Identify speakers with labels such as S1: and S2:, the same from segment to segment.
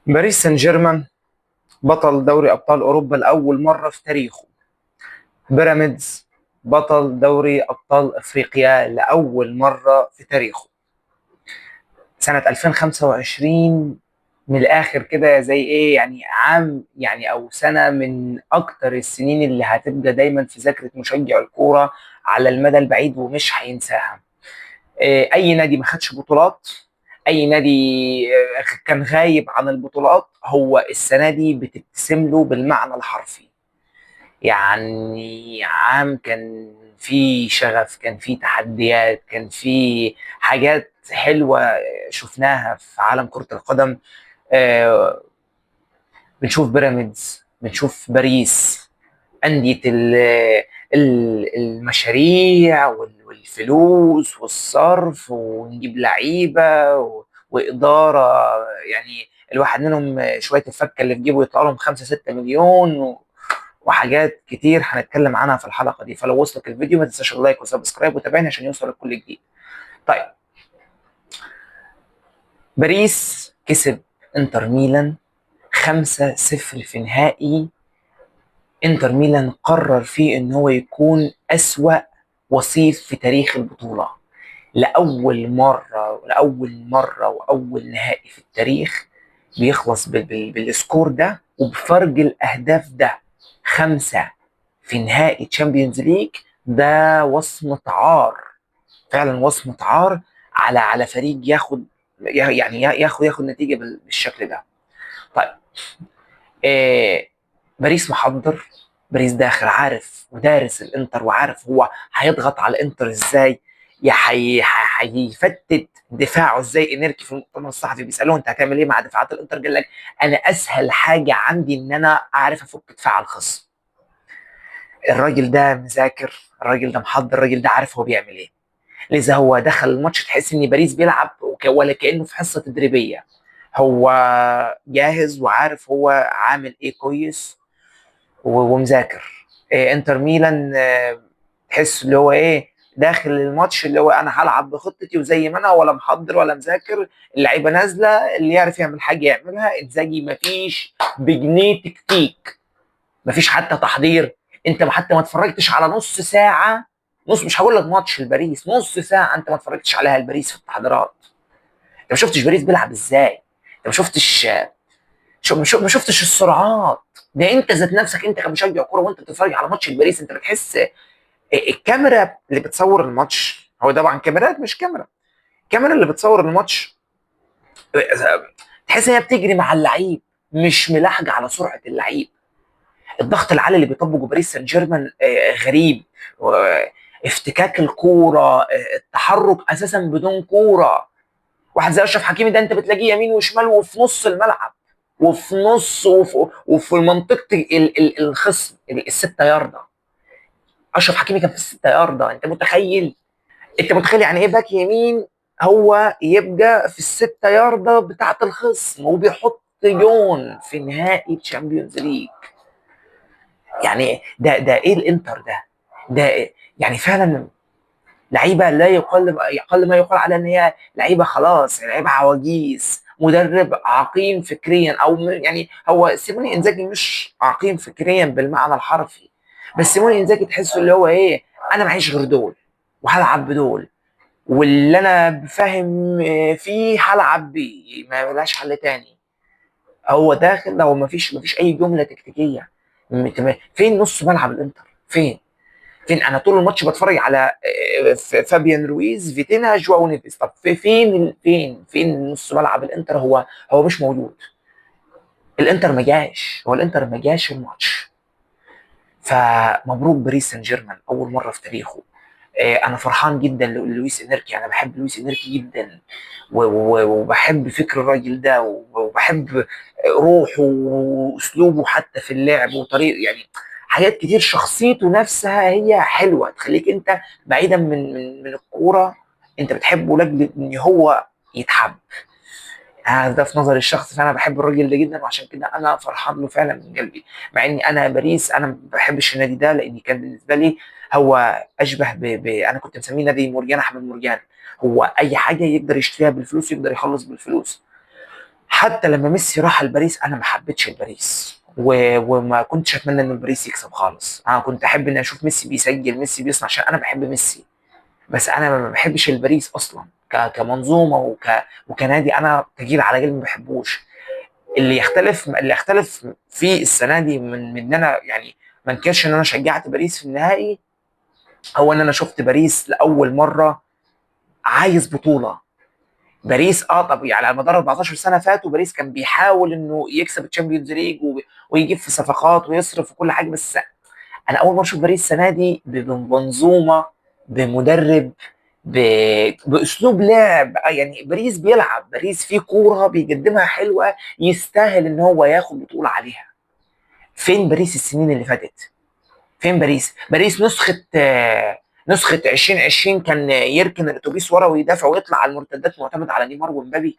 S1: باريس سان جيرمان بطل دوري ابطال اوروبا لاول مره في تاريخه. بيراميدز بطل دوري ابطال افريقيا لاول مره في تاريخه. سنه 2025 من الاخر كده زي ايه يعني عام يعني او سنه من اكتر السنين اللي هتبقى دايما في ذاكره مشجع الكوره على المدى البعيد ومش هينساها. اي نادي ما خدش بطولات، اي نادي كان غايب عن البطولات، هو السنه دي بتبتسم له بالمعنى الحرفي. يعني عام كان فيه شغف، كان فيه تحديات، كان فيه حاجات حلوه شفناها في عالم كره القدم. آه، بنشوف بيراميدز، بنشوف باريس، أندية المشاريع والفلوس والصرف، ونجيب لعيبة وإدارة. يعني الواحد منهم شوية الفكة اللي في جيبه يطلع لهم 5 6 مليون وحاجات كتير هنتكلم عنها في الحلقة دي. فلو وصلك الفيديو ما تنساش اللايك وسبسكرايب وتابعني عشان يوصلك كل جديد. طيب، باريس كسب انتر ميلان 5-0 في نهائي. انتر ميلان قرر فيه ان هو يكون اسوأ وصيف في تاريخ البطولة. لأول مرة وأول نهائي في التاريخ بيخلص بالسكور ده وبفرق الأهداف ده، 5 في نهائي تشامبيونز ليج. ده وصمة عار، فعلا وصمة عار على فريق ياخد نتيجة بالشكل ده. طيب، إيه، باريس محضر، باريس داخل عارف ودارس الانتر وعارف هو هيضغط على الانتر ازاي، هيفتت دفاعه ازاي. انيركي في المؤتمر الصحفي بيسالوه انت هتعمل ايه مع دفاعات الانتر، قال لك انا اسهل حاجه عندي ان انا اعرف افك دفاع الخصم. الراجل ده مذاكر، الراجل ده محضر، الراجل ده عارف هو بيعمل ايه. لذا هو دخل الماتش تحس ان باريس بيلعب ولا كانه في حصه تدريبيه. هو جاهز وعارف هو عامل ايه كويس ومذاكر. انتر ميلان تحس اللي هو ايه داخل الماتش اللي هو انا هلعب بخطتي وزي ما انا، ولا محضر ولا مذاكر. اللعيبه نازله، اللي يعرف يعمل حاجه يعملها. انزاجي مفيش بجنيه تكتيك، مفيش حتى تحضير. انت حتى ما اتفرجتش على نص ساعه، نص مش هقول لك ماتش الباريس، نص ساعه انت ما اتفرجتش عليها الباريس في التحضيرات. انت ما شفتش باريس بيلعب ازاي، انت ما شفتش السرعات. ده انت ذات نفسك انت كمشجع كوره وانت بتتفرج على ماتش الباريس انت بتحس الكاميرا اللي بتصور الماتش، هو طبعا كاميرات مش كاميرا، الكاميرا اللي بتصور الماتش تحس ان هي بتجري مع اللعيب، مش ملاحقه على سرعه اللعيب. الضغط العالي اللي بيطبقه باريس سان جيرمان غريب. افتكاك الكوره، التحرك اساسا بدون كوره. واحد زي اشرف حكيمي ده انت بتلاقيه يمين وشمال وفي نص الملعب، وفي منطقه الخصم الستة ياردة. اشرف حكيمي كان في الستة ياردة. انت متخيل يعني ايه باك يمين هو يبقى في الستة ياردة بتاعه الخصم وبيحط جون في نهائي تشامبيونز ليج؟ يعني ده ايه الانتر ده يعني فعلا لعيبه لا يقل ما يقال على ان هي لعيبه خلاص، لعيبه عواجيز. مدرب عقيم فكريا، او يعني هو سيموني انزاجي مش عقيم فكريا بالمعنى الحرفي، بس سيموني انزاجي تحسه اللي هو ايه، انا معيش غير دول وهلعب بدول، واللي انا فاهم فيه هلعب بيه، ما لهاش حل تاني. هو داخل، هو ما فيش اي جمله تكتيكيه. فين نص ملعب الانتر؟ فين انا طول الماتش بتفرج على فابيان رويز، فيتينها، جواو نيفيز. طب فين نص ملعب الانتر؟ هو مش موجود. الانتر ما جاش الماتش. فمبروك باريس سان جيرمان اول مره في تاريخه. انا فرحان جدا للويس انريكي، انا بحب لويس انريكي جدا وبحب فكر الراجل ده وبحب روحه واسلوبه حتى في اللعب وطريقه، يعني حاجات كتير. شخصيته نفسها هي حلوه تخليك انت بعيدا من الكوره انت بتحبه لاجل ان هو يتحب. ده في نظري الشخص، فانا بحب الراجل ده جدا وعشان كده انا فرحان له فعلا من قلبي. مع اني انا باريس انا ما بحبش النادي ده لان كان بالنسبه لي هو اشبه انا كنت مسميه نادي مرجان احمد مرجان. هو اي حاجه يقدر يشتريها بالفلوس يقدر يخلص بالفلوس. حتى لما ميسي راح الباريس انا ما حبيتش الباريس، وما كنتش اتمنى ان الباريس يكسب خالص. انا كنت احب اني اشوف ميسي بيسجل، ميسي بيصنع، عشان انا بحب ميسي. بس انا ما بحبش الباريس اصلا كمنظومه وكنادي، انا تجيل على جيل ما بحبوش. اللي يختلف في السنه دي من ان انا يعني ما انكرش ان انا شجعت باريس في النهائي، هو ان انا شفت باريس لاول مره عايز بطوله. باريس طب يعني على مدار 14 سنه فاتوا باريس كان بيحاول انه يكسب الشامبيونز ليج ويجيب في صفقات ويصرف وكل حاجه. بس انا اول مره اشوف باريس السنه دي بمنظومه، بمدرب، ب... باسلوب لعب. يعني باريس بيلعب، باريس فيه كوره بيقدمها حلوه، يستاهل ان هو ياخد بطوله عليها. فين باريس السنين اللي فاتت؟ فين باريس نسخة 2020 كان يركن الاتوبيس ورا ويدافع ويطلع على المرتدات معتمد على نيمار ومبابي.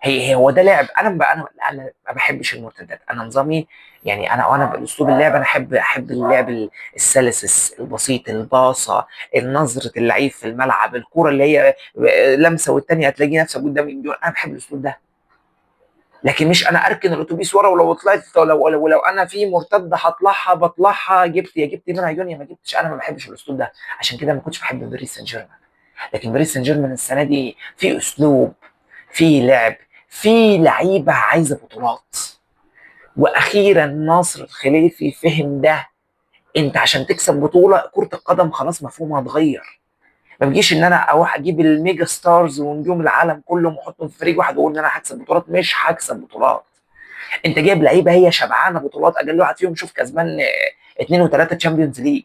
S1: هو ده لعب. انا ما بحبش المرتدات، انا نظامي يعني انا باسلوب اللعب انا احب اللعب السلس البسيط، الباصه، نظره اللعيب في الملعب، الكوره اللي هي لمسه والتانيه هتلاقي نفسك قدام الجول. انا بحب الاسلوب ده. لكن مش انا اركن الاتوبيس ورا، ولو طلعت ولو انا في مرتده هطلعها بطلعها، جبت منها جون يا ما جبتش. انا ما بحبش الاسلوب ده، عشان كده ما كنتش بحب باريس سان جيرمان. لكن باريس سان جيرمان السنه دي في اسلوب، في لعب، في لعيبه عايزه بطولات. واخيرا ناصر الخليفي فهم ده. انت عشان تكسب بطوله كره القدم خلاص مفهومها اتغير. ما بيجيش ان انا اروح اجيب الميجا ستارز ونجوم العالم كلهم واحطهم في فريق واحد واقول ان انا هكسب بطولات. مش هكسب بطولات. انت جايب لعيبه هي شبعانه بطولات، اقل واحد فيهم شوف كسبان اثنين وثلاثه تشامبيونز ليج.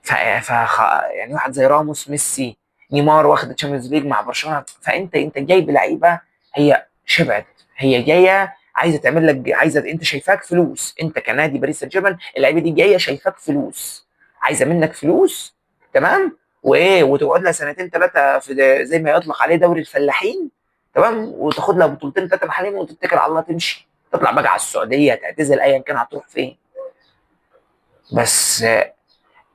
S1: ف يعني واحد زي راموس، ميسي، نيمار واخد الشامبيونز ليج مع برشلونه. فانت جايب لعيبه هي شبعت، هي جايه عايزه تعمل لك، عايزه، انت شايفاك فلوس. انت كنادي باريس سان جيرمان اللعيبه دي جايه شايفاك فلوس، عايزه منك فلوس. تمام. وايه، وتقعد لها سنتين ثلاثه في زي ما يطلق عليه دوري الفلاحين. تمام. وتاخد لها بطولتين ثلاثه محليين وتتكل على الله تمشي، تطلع بقى على السعوديه تعتزل ايا كان هتروح فين. بس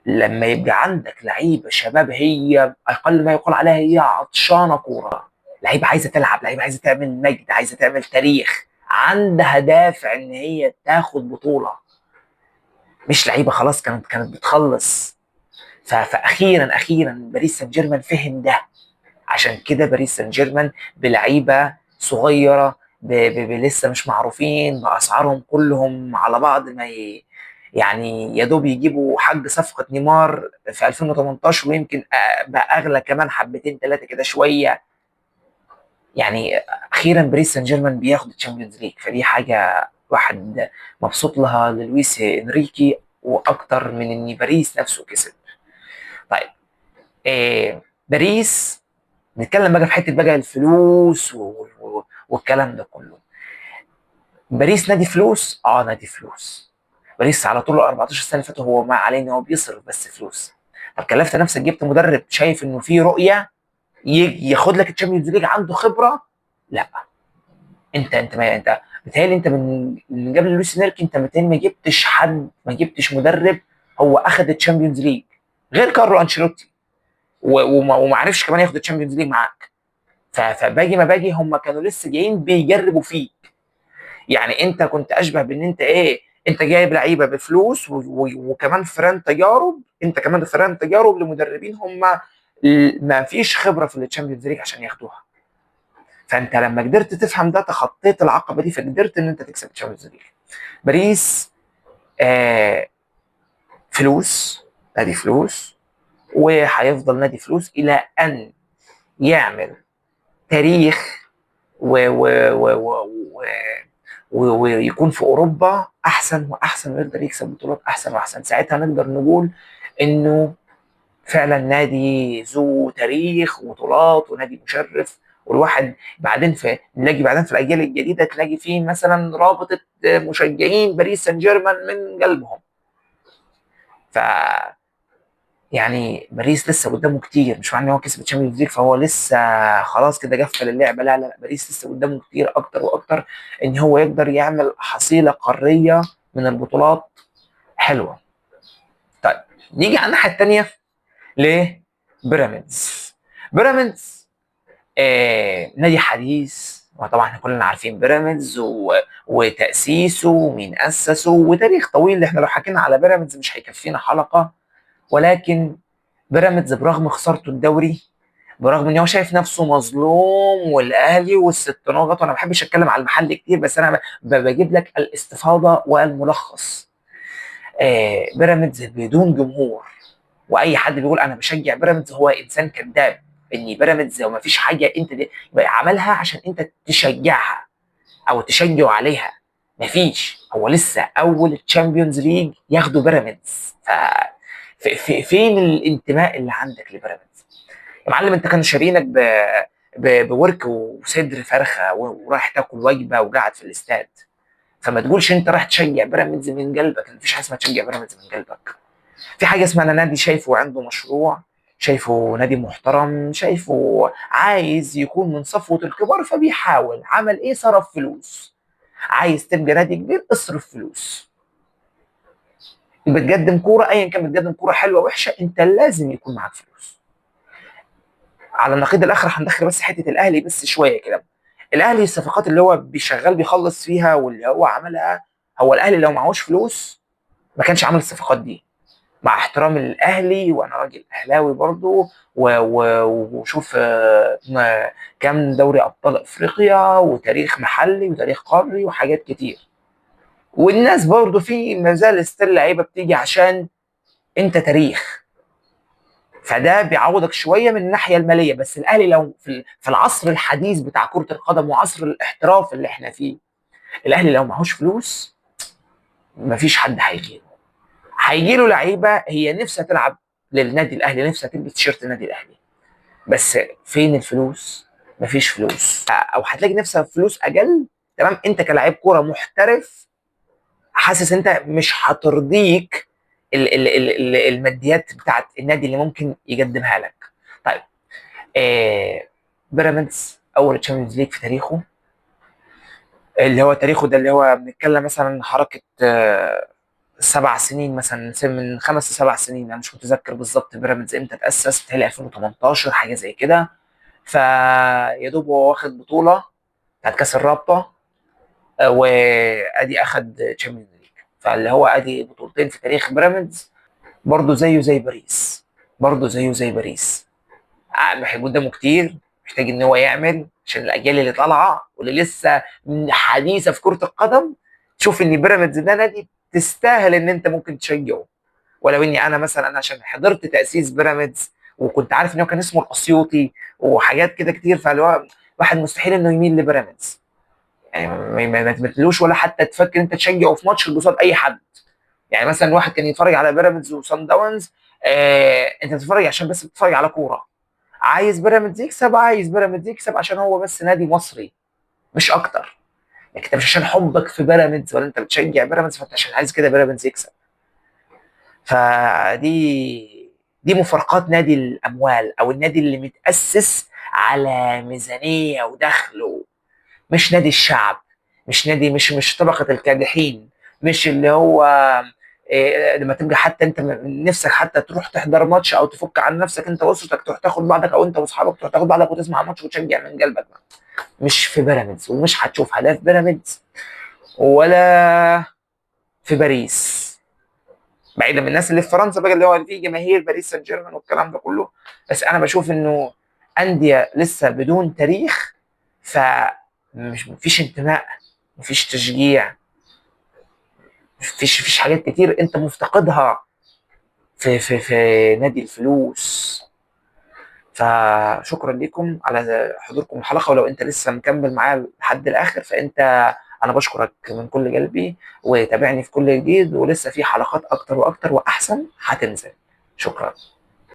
S1: لما يبقى عندك لعيبه شباب هي اقل ما يقال عليها هي عطشانه كوره، لعيبه عايزه تلعب، لعيبه عايزه تعمل مجد، عايزه تعمل تاريخ، عندها دافع ان هي تاخد بطوله، مش لعيبه خلاص كانت بتخلص. فاخيرا باريس سان جيرمان فهم ده. عشان كده باريس سان جيرمان بلعيبه صغيره، لسه مش معروفين باسعارهم كلهم على بعض، ما يعني يا دوب يجيبوا حق صفقه نيمار في 2018 ويمكن بقى اغلى كمان حبتين ثلاثه كده شويه. يعني اخيرا باريس سان جيرمان بياخد الشامبيونز ليج، فدي حاجه واحد مبسوط لها للويس انريكي، واكتر من ان باريس نفسه كسب. طيب، باريس، نتكلم بقى في حته بقى الفلوس والكلام ده كله. باريس نادي فلوس، نادي فلوس. باريس على طول ال 14 سنه اللي فاتوا هو ما عليه ان هو بيصرف بس فلوس. طب كلفت نفسك جبت مدرب شايف انه في رؤيه ياخد لك الشامبيونز ليج، عنده خبره؟ لا. انت بتهيألي انت من قبل لويس انريكي انت ما جبتش حد، ما جبتش مدرب هو اخذ الشامبيونز ليج غير كارلو انشيلوتي، وما عرفش كمان ياخد الشامبيونز ليج معاك. فباجي ما باجي هم كانوا لسه جايين بيجربوا فيه. يعني انت كنت اشبه بان انت ايه، انت جايب لعيبه بفلوس وكمان فران تجارب، انت كمان فران تجارب لمدربين هم ما فيش خبره في الشامبيونز ليج عشان ياخدوها. فانت لما قدرت تفهم ده تخطيت العقبه دي، فقدرت ان انت تكسب الشامبيونز ليج. باريس آه فلوس، نادي فلوس، وهيفضل نادي فلوس الى ان يعمل تاريخ و و و و ويكون في اوروبا احسن واحسن، ويقدر يكسب بطولات احسن واحسن. ساعتها نقدر نقول انه فعلا نادي ذو تاريخ وبطولات ونادي مشرف. والواحد بعدين نلاقي بعدين في الاجيال الجديده تلاقي فيه مثلا رابطه مشجعين باريس سان جيرمان من قلبهم. ف يعني باريس لسه قدامه كتير، مش معنى ان هو كسب الشامبيونز ليج فهو لسه خلاص كده قفل اللعبه. لا لا لا، باريس لسه قدامه كتير اكتر واكتر ان هو يقدر يعمل حصيله قاريه من البطولات حلوه. طيب، نيجي على الناحيه الثانيه لبيراميدز. بيراميدز نادي حديث، وطبعا احنا كلنا عارفين بيراميدز وتأسيسه ومين أسسه وتاريخ طويل. احنا لو حكينا على بيراميدز مش هيكفينا حلقة. ولكن بيراميدز برغم خسارته الدوري، برغم ان هو شايف نفسه مظلوم والاهلي والست نقط، وانا ما بحبش اتكلم على المحل كتير، بس انا بجيب لك الاستفاضه والملخص. بيراميدز بدون جمهور، واي حد بيقول انا بشجع بيراميدز هو انسان كذاب. ان بيراميدز وما فيش حاجه انت دي عملها عشان انت تشجعها او تشجع عليها. مفيش. هو لسه اول تشامبيونز ليج ياخدوا بيراميدز. فين الانتماء اللي عندك لبيراميدز يا معلم؟ انت كانوا شارينك بورك وصدر فرخه ورايح تاكل وجبه وقاعد في الاستاد. فما تقولش انت رايح تشجع بيراميدز من قلبك. مفيش حاجه اسمها تشجع بيراميدز من قلبك. في حاجه اسمها انا نادي شايفه عنده مشروع، شايفه نادي محترم، شايفه عايز يكون من صفوه الكبار، فبيحاول. عمل ايه؟ صرف فلوس. عايز تبقى نادي كبير؟ اصرف فلوس. بتقدم كوره، ايا كان بتقدم كوره حلوه وحشه، انت لازم يكون معاك فلوس. على النقيض الاخر هندخل بس حته الاهلي بس شويه كده. الاهلي الصفقات اللي هو بيشغل بيخلص فيها واللي هو عملها، هو الاهلي لو معهوش فلوس ما كانش عمل الصفقات دي. مع احترام الاهلي وانا راجل اهلاوي برضو وشوف كام دوري ابطال افريقيا وتاريخ محلي وتاريخ قاري وحاجات كتير. والناس برضو في مازال ستيل لعيبه بتيجي عشان انت تاريخ، فده بيعوضك شويه من الناحيه الماليه. بس الاهلي لو في العصر الحديث بتاع كره القدم وعصر الاحتراف اللي احنا فيه، الاهلي لو معهوش فلوس مفيش حد هيجي له لعيبه هي نفسها تلعب للنادي الاهلي، نفسها تلبس تيشيرت النادي الاهلي، بس فين الفلوس؟ مفيش فلوس. او هتلاقي نفسها فلوس اقل. تمام. انت كلاعب كوره محترف حاسس انت مش هترضيك الماديات بتاعت النادي اللي ممكن يقدمها لك. طيب، بيراميدز اول تشامبيونز ليج في تاريخه، اللي هو تاريخه ده اللي هو بنتكلم مثلا حركه 7 سنين مثلا، من 5 ل7 سنين. انا مش متذكر بالظبط بيراميدز امتى تاسس، بتهيألي 2018 حاجه زي كده. فيا دوب هو واخد بطوله بتاعت كاس الرابطه، وادي اخد تشامبيونز ليج. فاللي هو ادي بطولتين في تاريخ بيراميدز. برضه زيه زي باريس، برضه زيه زي باريس. قدامه كتير، محتاج ان هو يعمل عشان الاجيال اللي طالعه واللي لسه حديثه في كره القدم تشوف ان بيراميدز ده نادي تستاهل ان انت ممكن تشجعه. ولو اني انا مثلا انا عشان حضرت تاسيس بيراميدز وكنت عارف ان هو كان اسمه الاسيوطي وحاجات كده كتير، فاللي هو واحد مستحيل انه يميل لبيراميدز. يعني ما تمثلوش ولا حتى تفكر انت تشجعه في ماتش قصاد اي حد. يعني مثلا واحد كان يتفرج على بيراميدز وصن داونز، انت بتتفرج عشان بس بتتفرج على كوره. عايز بيراميدز يكسب، عايز بيراميدز يكسب عشان هو بس نادي مصري مش اكتر. لكن انت مش عشان حبك في بيراميدز ولا انت بتشجع بيراميدز فانت عشان عايز كده بيراميدز يكسب. دي مفارقات نادي الاموال او النادي اللي متاسس على ميزانيه ودخل، مش نادي الشعب. مش نادي، مش طبقه الكادحين. مش اللي هو لما تبقى حتى انت نفسك حتى تروح تحضر ماتش او تفك عن نفسك انت واسرتك، تروح تاخد بعضك او انت واصحابك تروح تاخد بعضك وتسمع ماتش وتشجع من قلبك. مش في بيراميدز، ومش هتشوف هدف بيراميدز ولا في باريس. بعيدا من الناس اللي في فرنسا بقى اللي هو في جماهير باريس سان جيرمان والكلام ده كله. بس انا بشوف انه انديه لسه بدون تاريخ، فمش مفيش انتماء، مفيش تشجيع، مفيش حاجات كتير انت مفتقدها في نادي الفلوس. فشكرا لكم على حضوركم الحلقه، ولو انت لسه مكمل معايا لحد الاخر فانت انا بشكرك من كل قلبي. وتابعني في كل جديد، ولسه في حلقات اكتر واكتر واحسن هتنزل. شكرا.